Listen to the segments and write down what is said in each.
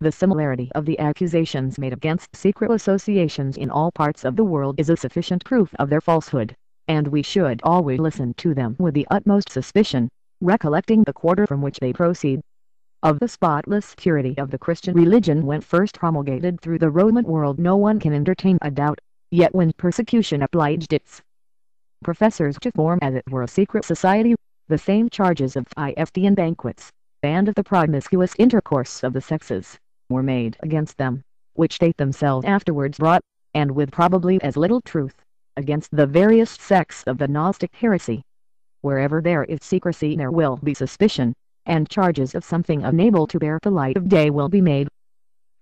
The similarity of the accusations made against secret associations in all parts of the world is a sufficient proof of their falsehood, and we should always listen to them with the utmost suspicion, recollecting the quarter from which they proceed. Of the spotless purity of the Christian religion when first promulgated through the Roman world no one can entertain a doubt, yet when persecution obliged its professors to form as it were a secret society, the same charges of theft and banquets, and of the promiscuous intercourse of the sexes, were made against them, which they themselves afterwards brought, and with probably as little truth, against the various sects of the Gnostic heresy. Wherever there is secrecy there will be suspicion, and charges of something unable to bear the light of day will be made.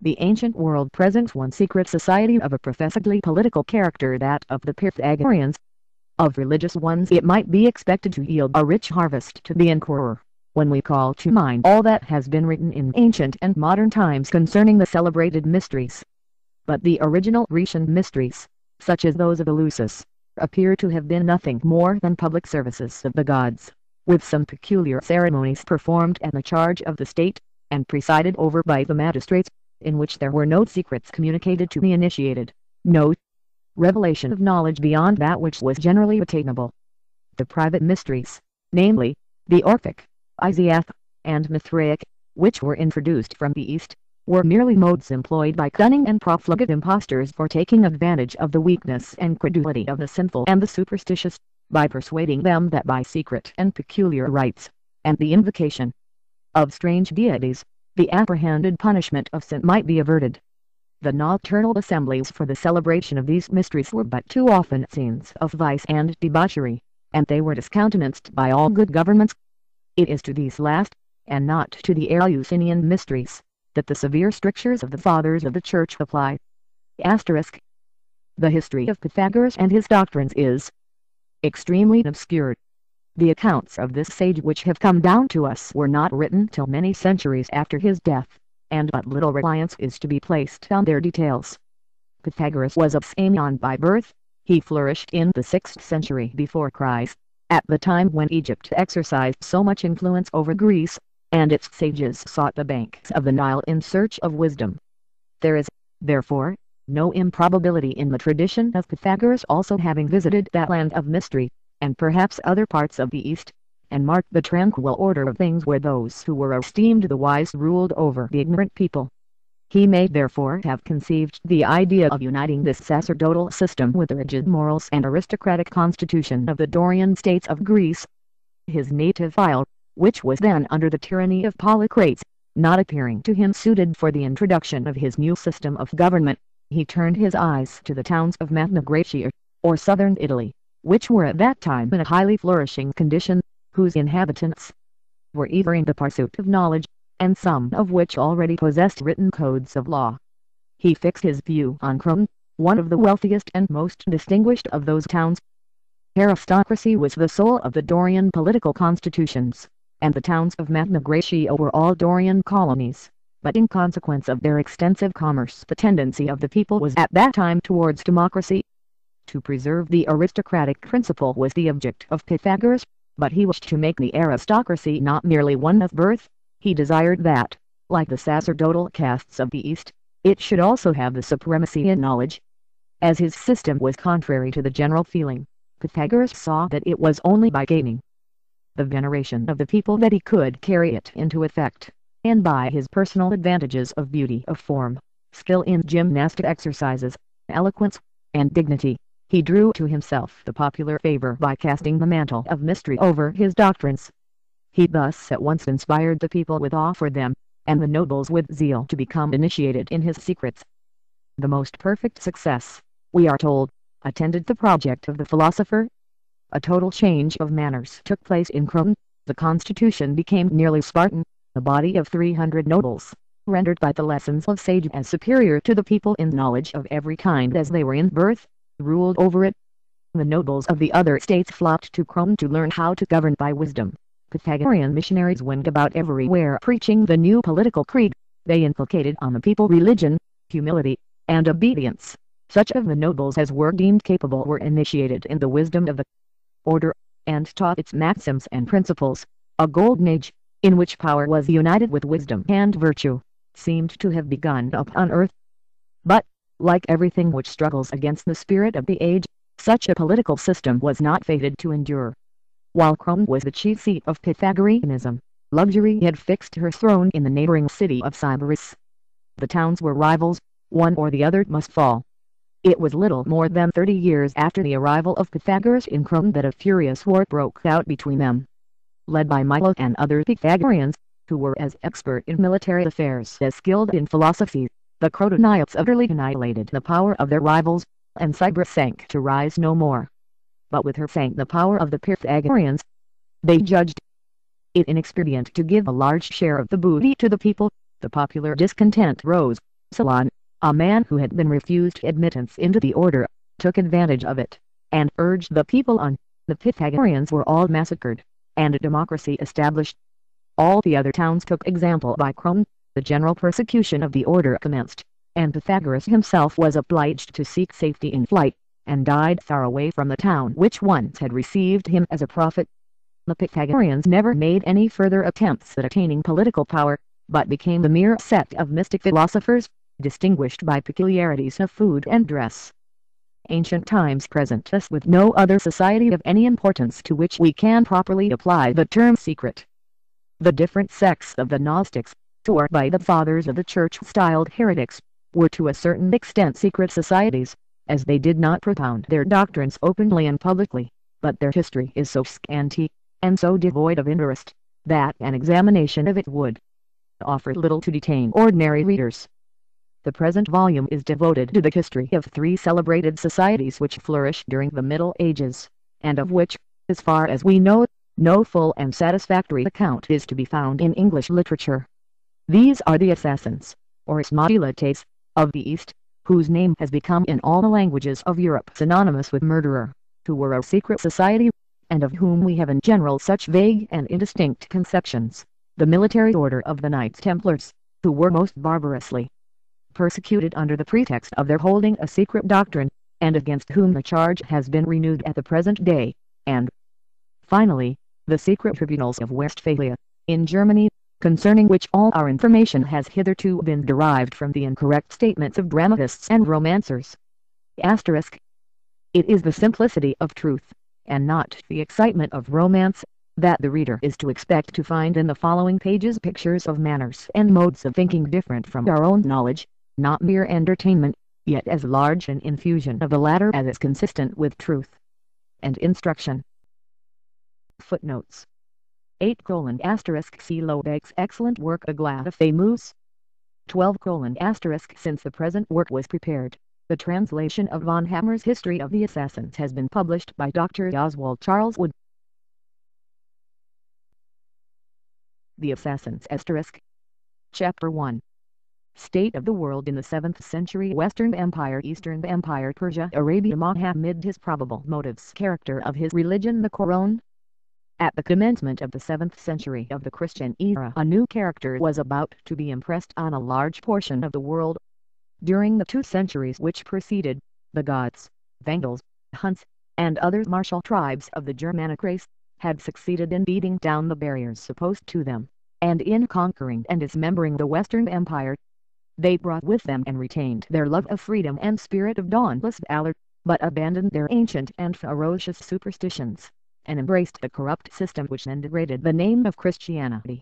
The ancient world presents one secret society of a professedly political character, that of the Pythagoreans. Of religious ones it might be expected to yield a rich harvest to the inquirer, when we call to mind all that has been written in ancient and modern times concerning the celebrated mysteries. But the original Grecian mysteries, such as those of Eleusis, appear to have been nothing more than public services of the gods, with some peculiar ceremonies performed at the charge of the state, and presided over by the magistrates, in which there were no secrets communicated to the initiated, no revelation of knowledge beyond that which was generally attainable. The private mysteries, namely, the Orphic, Isiath, and Mithraic, which were introduced from the East, were merely modes employed by cunning and profligate impostors for taking advantage of the weakness and credulity of the sinful and the superstitious, by persuading them that by secret and peculiar rites, and the invocation of strange deities, the apprehended punishment of sin might be averted. The nocturnal assemblies for the celebration of these mysteries were but too often scenes of vice and debauchery, and they were discountenanced by all good governments. It is to these last, and not to the Eleusinian mysteries, that the severe strictures of the Fathers of the Church apply. The history of Pythagoras and his doctrines is extremely obscure. The accounts of this sage which have come down to us were not written till many centuries after his death, and but little reliance is to be placed on their details. Pythagoras was of Samion by birth. He flourished in the 6th century before Christ, at the time when Egypt exercised so much influence over Greece, and its sages sought the banks of the Nile in search of wisdom. There is, therefore, no improbability in the tradition of Pythagoras also having visited that land of mystery, and perhaps other parts of the East, and marked the tranquil order of things where those who were esteemed the wise ruled over the ignorant people. He may therefore have conceived the idea of uniting this sacerdotal system with the rigid morals and aristocratic constitution of the Dorian states of Greece. His native isle, which was then under the tyranny of Polycrates, not appearing to him suited for the introduction of his new system of government, he turned his eyes to the towns of Magna Graecia, or southern Italy, which were at that time in a highly flourishing condition, whose inhabitants were eager in the pursuit of knowledge, and some of which already possessed written codes of law. He fixed his view on Croton, one of the wealthiest and most distinguished of those towns. Aristocracy was the soul of the Dorian political constitutions, and the towns of Magna Graecia were all Dorian colonies, but in consequence of their extensive commerce the tendency of the people was at that time towards democracy. To preserve the aristocratic principle was the object of Pythagoras, but he wished to make the aristocracy not merely one of birth. He desired that, like the sacerdotal castes of the East, it should also have the supremacy in knowledge. As his system was contrary to the general feeling, Pythagoras saw that it was only by gaining the veneration of the people that he could carry it into effect, and by his personal advantages of beauty of form, skill in gymnastic exercises, eloquence, and dignity, he drew to himself the popular favor by casting the mantle of mystery over his doctrines. He thus at once inspired the people with awe for them, and the nobles with zeal to become initiated in his secrets. The most perfect success, we are told, attended the project of the philosopher. A total change of manners took place in Croton. The constitution became nearly Spartan. A body of 300 nobles, rendered by the lessons of sage as superior to the people in knowledge of every kind as they were in birth, ruled over it. The nobles of the other states flocked to Croton to learn how to govern by wisdom. Pythagorean missionaries went about everywhere preaching the new political creed. They inculcated on the people religion, humility, and obedience. Such of the nobles as were deemed capable were initiated in the wisdom of the order, and taught its maxims and principles. A golden age, in which power was united with wisdom and virtue, seemed to have begun upon earth. But, like everything which struggles against the spirit of the age, such a political system was not fated to endure. While Rome was the chief seat of Pythagoreanism, luxury had fixed her throne in the neighboring city of Sybaris. The towns were rivals, one or the other must fall. It was little more than 30 years after the arrival of Pythagoras in Rome that a furious war broke out between them. Led by Milo and other Pythagoreans, who were as expert in military affairs as skilled in philosophy, the Crotonites utterly annihilated the power of their rivals, and Sybaris sank to rise no more. But with her sank the power of the Pythagoreans. They judged it inexpedient to give a large share of the booty to the people. The popular discontent rose. Solon, a man who had been refused admittance into the order, took advantage of it, and urged the people on. The Pythagoreans were all massacred, and a democracy established. All the other towns took example by Rome. The general persecution of the order commenced, and Pythagoras himself was obliged to seek safety in flight, and died far away from the town which once had received him as a prophet. The Pythagoreans never made any further attempts at attaining political power, but became a mere set of mystic philosophers, distinguished by peculiarities of food and dress. Ancient times present us with no other society of any importance to which we can properly apply the term secret. The different sects of the Gnostics, who are by the fathers of the Church styled heretics, were to a certain extent secret societies, as they did not propound their doctrines openly and publicly, but their history is so scanty, and so devoid of interest, that an examination of it would offer little to detain ordinary readers. The present volume is devoted to the history of 3 celebrated societies which flourished during the Middle Ages, and of which, as far as we know, no full and satisfactory account is to be found in English literature. These are the assassins, or Ismaelites, of the East, whose name has become in all the languages of Europe synonymous with murderer, who were a secret society, and of whom we have in general such vague and indistinct conceptions. The military order of the Knights Templars, who were most barbarously persecuted under the pretext of their holding a secret doctrine, and against whom the charge has been renewed at the present day, and, finally, the secret tribunals of Westphalia, in Germany, concerning which all our information has hitherto been derived from the incorrect statements of dramatists and romancers. Asterisk. It is the simplicity of truth, and not the excitement of romance, that the reader is to expect to find in the following pages pictures of manners and modes of thinking different from our own knowledge, not mere entertainment, yet as large an infusion of the latter as is consistent with truth and instruction. Footnotes 8: See Lobeg's excellent work A Glad of Famous. 12: Since the present work was prepared, the translation of von Hammer's History of the Assassins has been published by Dr. Oswald Charles Wood. The Assassins Chapter 1. State of the World in the 7th Century. Western Empire, Eastern Empire, Persia, Arabia. Muhammad, his probable motives. Character of his religion. The Quran. At the commencement of the 7th century of the Christian era, a new character was about to be impressed on a large portion of the world. During the 2 centuries which preceded, the Goths, Vandals, Huns, and other martial tribes of the Germanic race, had succeeded in beating down the barriers opposed to them, and in conquering and dismembering the Western Empire. They brought with them and retained their love of freedom and spirit of dauntless valor, but abandoned their ancient and ferocious superstitions, and embraced the corrupt system which then degraded the name of Christianity.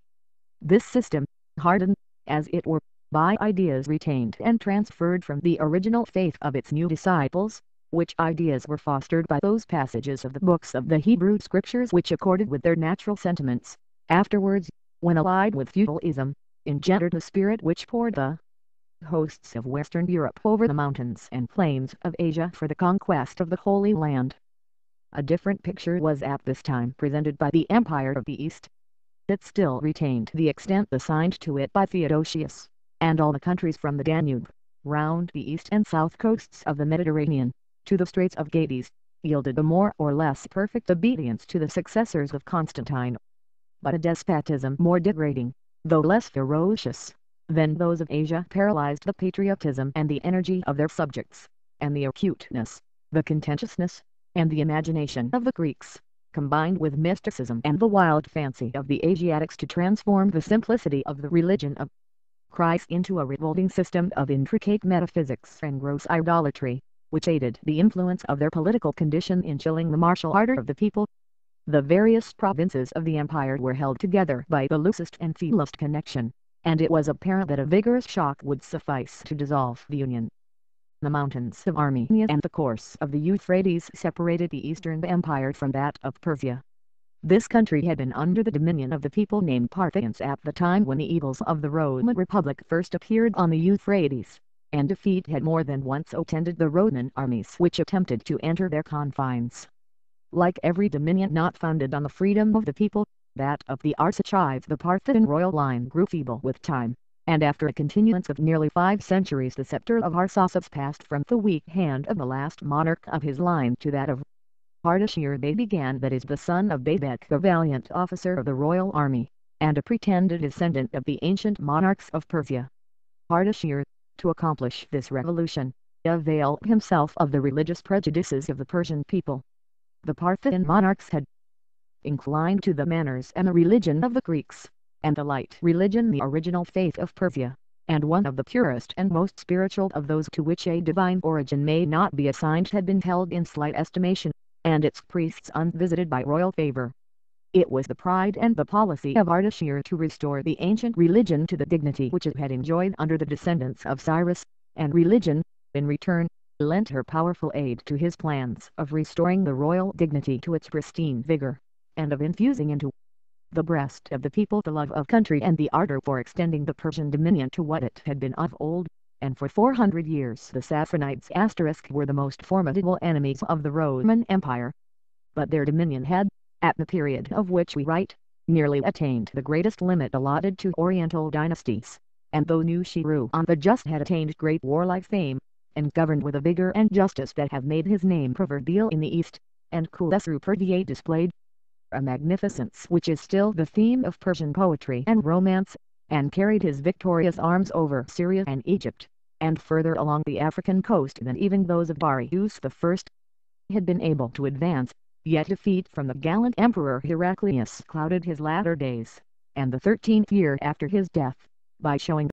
This system, hardened, as it were, by ideas retained and transferred from the original faith of its new disciples, which ideas were fostered by those passages of the books of the Hebrew Scriptures which accorded with their natural sentiments, afterwards, when allied with feudalism, engendered the spirit which poured the hosts of Western Europe over the mountains and plains of Asia for the conquest of the Holy Land. A different picture was at this time presented by the Empire of the East. It still retained the extent assigned to it by Theodosius, and all the countries from the Danube, round the east and south coasts of the Mediterranean, to the Straits of Gades, yielded a more or less perfect obedience to the successors of Constantine. But a despotism more degrading, though less ferocious, than those of Asia paralyzed the patriotism and the energy of their subjects, and the acuteness, the contentiousness, and the imagination of the Greeks, combined with mysticism and the wild fancy of the Asiatics to transform the simplicity of the religion of cries into a revolting system of intricate metaphysics and gross idolatry, which aided the influence of their political condition in chilling the martial ardor of the people. The various provinces of the empire were held together by the loosest and feeblest connection, and it was apparent that a vigorous shock would suffice to dissolve the union. The mountains of Armenia and the course of the Euphrates separated the Eastern Empire from that of Persia. This country had been under the dominion of the people named Parthians at the time when the evils of the Roman Republic first appeared on the Euphrates, and defeat had more than once attended the Roman armies which attempted to enter their confines. Like every dominion not founded on the freedom of the people, that of the Arsacides, the Parthian royal line grew feeble with time, and after a continuance of nearly 5 centuries the scepter of Arsaces passed from the weak hand of the last monarch of his line to that of Ardashir they began, that is the son of Babek, the valiant officer of the royal army, and a pretended descendant of the ancient monarchs of Persia. Ardashir, to accomplish this revolution, availed himself of the religious prejudices of the Persian people. The Parthian monarchs had inclined to the manners and the religion of the Greeks, and the light religion the original faith of Persia, and one of the purest and most spiritual of those to which a divine origin may not be assigned had been held in slight estimation, and its priests unvisited by royal favor. It was the pride and the policy of Ardashir to restore the ancient religion to the dignity which it had enjoyed under the descendants of Cyrus, and religion, in return, lent her powerful aid to his plans of restoring the royal dignity to its pristine vigor, and of infusing into the breast of the people the love of country and the ardor for extending the Persian dominion to what it had been of old. And for 400 years the Sassanids were the most formidable enemies of the Roman Empire. But their dominion had, at the period of which we write, nearly attained the greatest limit allotted to Oriental dynasties, and though Nushiru the Just had attained great warlike fame, and governed with a vigor and justice that have made his name proverbial in the East, and Khusru displayed a magnificence which is still the theme of Persian poetry and romance, and carried his victorious arms over Syria and Egypt, and further along the African coast than even those of Darius I had been able to advance, yet defeat from the gallant Emperor Heraclius clouded his latter days, and the 13th year after his death, by showing